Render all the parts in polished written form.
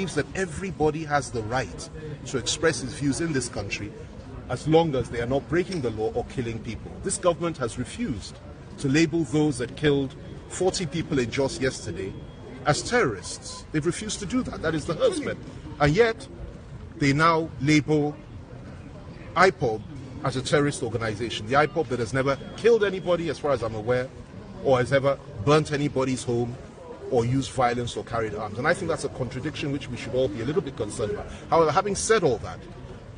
believes that everybody has the right to express his views in this country as long as they are not breaking the law or killing people. This government has refused to label those that killed 40 people in Jos yesterday as terrorists. They've refused to do that. That is the herdsmen. And yet, they now label IPOB as a terrorist organization. The IPOB that has never killed anybody, as far as I'm aware, or has ever burnt anybody's home, or used violence or carried arms. And I think that's a contradiction which we should all be a little bit concerned about. However, having said all that,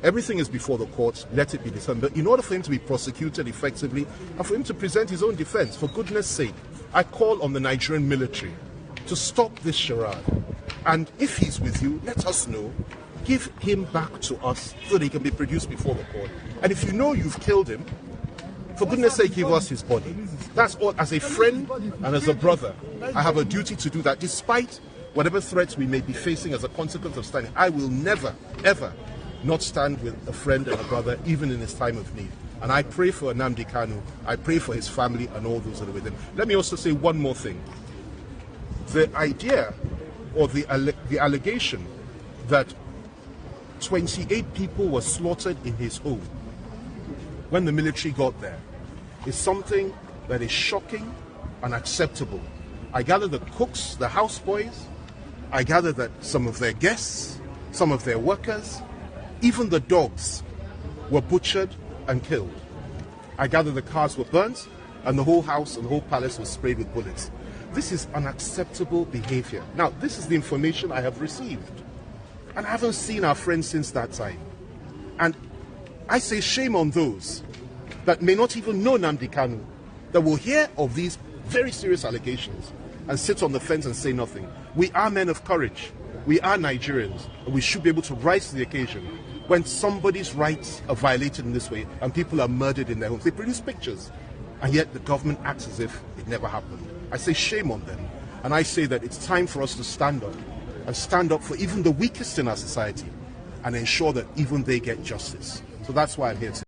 everything is before the courts, let it be determined. But in order for him to be prosecuted effectively and for him to present his own defense, for goodness sake, I call on the Nigerian military to stop this charade. And if he's with you, let us know. Give him back to us so that he can be produced before the court. And if you know you've killed him, for goodness sake, give us his body. That's all. As a friend and as a brother, I have a duty to do that. Despite whatever threats we may be facing as a consequence of standing, I will never, ever not stand with a friend and a brother, even in his time of need. And I pray for Nnamdi Kanu. I pray for his family and all those that are with him. Let me also say one more thing. The idea or the allegation that 28 people were slaughtered in his home when the military got there is something that is shocking, unacceptable. I gather the cooks, the houseboys, I gather that some of their guests, some of their workers, even the dogs were butchered and killed. I gather the cars were burnt and the whole house and the whole palace was sprayed with bullets. This is unacceptable behavior. Now, this is the information I have received. And I haven't seen our friends since that time. And I say shame on those that may not even know Nnamdi Kanu, that will hear of these very serious allegations and sit on the fence and say nothing. We are men of courage. We are Nigerians. And we should be able to rise to the occasion when somebody's rights are violated in this way and people are murdered in their homes. They produce pictures, and yet the government acts as if it never happened. I say shame on them. And I say that it's time for us to stand up and stand up for even the weakest in our society and ensure that even they get justice. So that's why I'm here today.